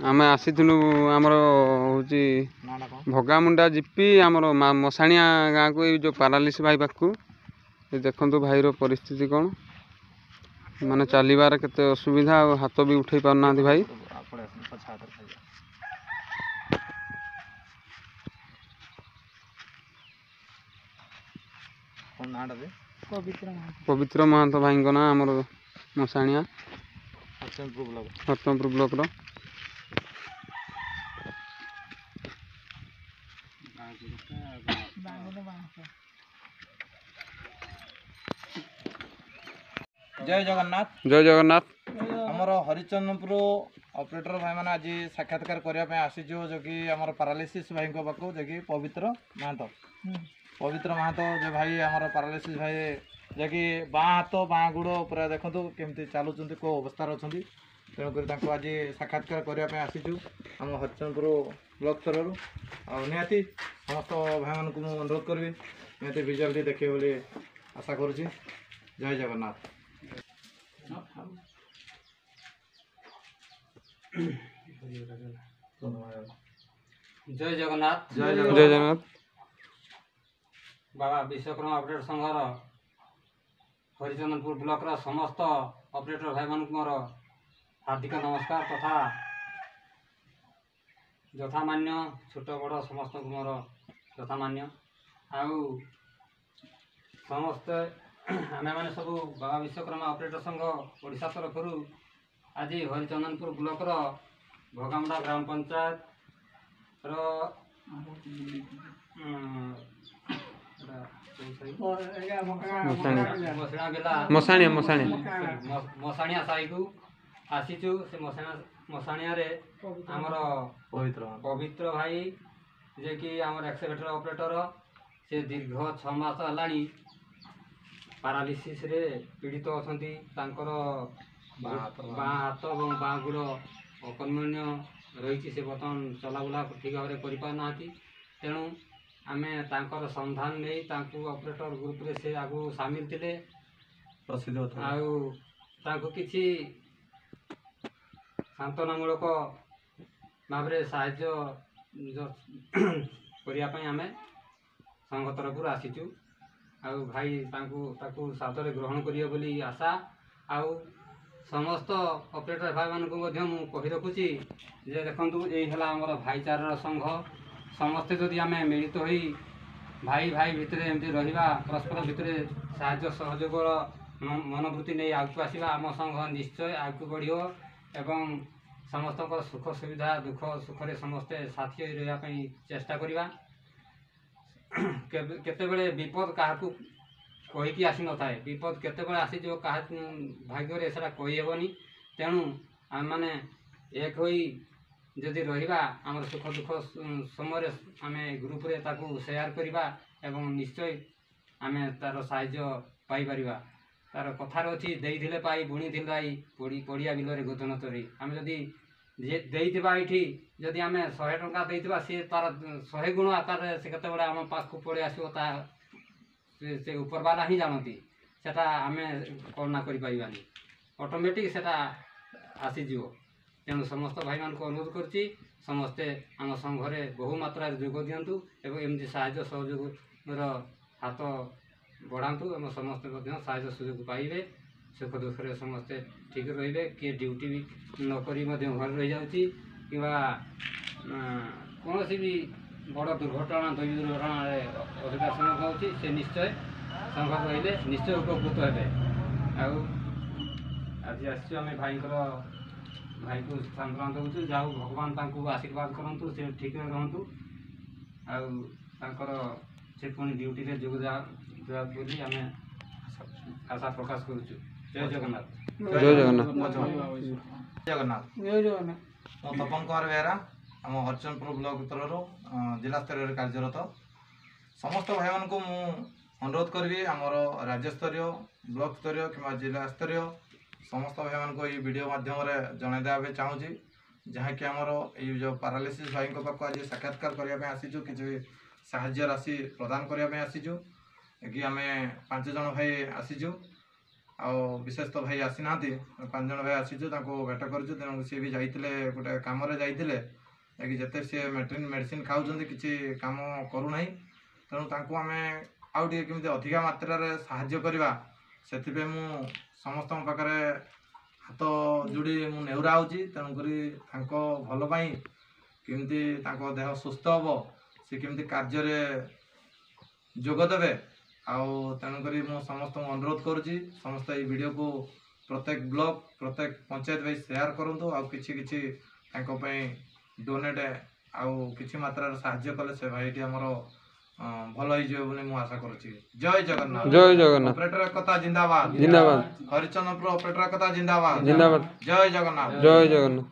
आम आसीलु आमर हूँ भगामुंडा जीपी आमर मसाणिया गाँव को जो पारालिस भाई पाखु देखु भाईर परिस्थिति कौन माने चलबार केते असुविधा और हाथ भी उठे पारना भाई पवित्र महांत भाई ना आमर मसाणिया हरचंदपुर ब्लॉक रो जय जगन्नाथ जय जगन्नाथ आमर हरिचंदपुर ऑपरेटर भाई मैंने आज साक्षात्कार करने आसीचु जो कि आमर पारालिसिस भाई पाक जो कि पवित्र महांत जो भाई आमर पारालिसिस भाई जो कि बाँ हाथ बाँ गुड़ पूरा देखो केमती चलुँच कौ अवस्था अच्छा तेणुक आज साक्षात्कार करने आसीचु आम हरिचंदपुर ब्लॉक स्तर निहाती समस्त भाई मान को अनुरोध करी निहाती भिजुआल देखिए बोली आशा करुँच जय जगन्नाथ जय जगन्नाथ जय जगन्नाथ बाबा विश्वकर्मा ऑपरेटर संघर हरिचंदनपुर ब्लॉक रा समस्त ऑपरेटर भाई मान मोर हार्दिक नमस्कार तथा यथामान्य छोट बड़ समस्त मोर यथामान्य आउ समस्त आमे माने सब बाबा विश्वकर्मा ऑपरेटर संघ ओडिशा तरफ आज हरिचंदनपुर ब्लॉक रो भगामुंडा ग्राम पंचायत रो मसाणिया साई को आसीचु से मसाणिया रे आमर पवित्र भाई जे कि आमर एक्सकेवेटर ऑपरेटर से दीर्घ 6 मास हलानी पारालिसिस रे पीड़ित अछंती तांकर बाँ हाथ और बाँ गुड़ अकर्मण्य रही से बर्तमान चलाबुला ठीक भाव में करना तेणु आमे तांकर संधान नहीं तांकु ऑपरेटर ग्रुप रे से आगु सामिल थिले आउ किछि सांत्वनामूलक भाव में साहाय्य करने आमे संघ तरफ आसीचु आउ भाई ताकू सादरे ग्रहण करिए बोली आशा आउ समस्त ऑपरेटर भाई मान को कही रखुची जे देखंतु एई हला हमर भाईचारा संघ समस्ते जदि आमे मिलित होई भाई भाई भितर एमती रहिबा परस्पर भितर साहाय्य सहयोग मनोवृत्ति नहीं आगु आसवा आम संघ निश्चय आगु बढ़ियो एवं समस्त सुख सुविधा दुख सुखरे समस्ते साथी रही चेष्टा करिबा केतेबेले विपद काहाकू कहीकि आसी न थाए विपद केतेबेले आसी जो कहा भाग्य से कहीहेबनी तेणु आम मैंने एक होई जदि रहिबा आमर सुख दुख समय आम ग्रुप रे ताकू शेयर करिबा एवं निश्चय आम तार साहाय्य पाई परिबा तार कथार अच्छी देइथिले पाई बुणी पाई पड़िया बिलरे गोधन चरी आम जदि देइथिबा एठी जदि आम 100 टंका देइथिबा से तार 100 गुण आकार से केतेबेले आम पाखु पड़े आसीबो ता से ऊपर वाला ही जानती सेटा आमे कल्पना करि परिबानी ऑटोमेटिक सेटा आसीजिवो तेणु समस्त भाई मान को अनुरोध करछि समस्ते आम संघरे बहु मात्रा जोग दियंतु एवं एमती साहाय्य सहयोग हाथ बढ़ातु एवं समस्ते साहाय्य सुयोग पाइबे सुख दुख समस्ते ठीक रे किए ड्यूटी भी नक घर रही जाऊँगी कि कौन भी बड़ दुर्घटना दैवी दुर्घटना असुविधा सम्मुखीन होती से निश्चय संघ रहिले निश्चय उपकृत हे आज आम भाई को सांत्वना दूँ जाऊ भगवान तांको आशीर्वाद करूँ से ठीक रुहतु आर से पुणी ड्यूटी रे जोग बोली आम आशा प्रकाश करुचु जय जगन्नाथ जय जगन्नाथ जगन्नाथ जय जगन्नाथ मो तपन कुमार बेहरा आम हरिचंदपुर ब्लॉक तरफ जिला स्तर कार्यरत समस्त भाई मान को अनुरोध करी आमर राज्य स्तरीय ब्लॉक स्तरीय कि जिला स्तरीय समस्त भाई मान को ये वीडियो माध्यम जन देवा चाहूँगी जहाँकि आमर ये जो पारालिसिस भाई पाक आज साक्षात्कार करने आसीचु कि साहाय्य राशि प्रदान करने आसीचु कि आम 5 जन भाई आसीचु ଆଉ ବିଶେଷ ତ ଭାଇ ଆସିନାହାନ୍ତି, 5 ଜଣ ଭାଇ ଆସିଛୁ, ତାଙ୍କୁ ଭେଟ କରିଛୁ। ତେଣୁ ସିଏ ବି ଯାଇଥିଲେ ଗୋଟେ କାମରେ ଯାଇଥିଲେ, ଯାଇକି ଯେତେ ସିଏ ମେଡ଼ିସିନ ଖାଉଛନ୍ତି କିଛି କାମ କରୁନାହିଁ। ତେଣୁ ତାଙ୍କୁ ଆମେ ଆଉ ଟିକେ କେମିତି ଅଧିକା ମାତ୍ରାରେ ସାହାଯ୍ୟ କରିବା, ସେଥିପାଇଁ ମୁଁ ସମସ୍ତଙ୍କ ପାଖରେ ହାତ ଯୋଡ଼ି ମୁଁ ନେହୁରା ହେଉଛି। ତେଣୁକରି ତାଙ୍କ ଭଲ ପାଇଁ କେମିତି ତାଙ୍କ ଦେହ ସୁସ୍ଥ ହେବ, ସେ କେମିତି କାର୍ଯ୍ୟରେ ଯୋଗ ଦେବେ। ଆଉ ତେଣୁକରି ମୁଁ ସମସ୍ତଙ୍କୁ ଅନୁରୋଧ କରୁଛି, ସମସ୍ତେ ଏଇ ଭିଡ଼ିଓକୁ ପ୍ରତ୍ୟେକ ବ୍ଲକ ପ୍ରତ୍ୟେକ ପଞ୍ଚାୟତ ଭାଇ ସେୟାର କରନ୍ତୁ। ଆଉ କିଛି କିଛି ତାଙ୍କ ପାଇଁ ଡୋନେଟ୍ ଆଉ କିଛି ମାତ୍ରାରେ ସାହାଯ୍ୟ କଲେ ସେ ଭାଇଟି ଆମର ଭଲ ହେଇଯିବ ବୋଲି ମୁଁ ଆଶା କରୁଛି। ଜୟ ଜଗନ୍ନାଥ। ଜୟ ଜଗନ୍ନାଥ। ଅପରେଟର ଏକତା ଜିନ୍ଦାବାଦ। ଜିନ୍ଦାବାଦ। ହରିଚନ୍ଦନପୁର ଅପରେଟର ଏକତା ଜିନ୍ଦାବାଦ। ଜିନ୍ଦାବାଦ। ଜୟ ଜଗନ୍ନାଥ। ଜୟ ଜଗନ୍ନାଥ।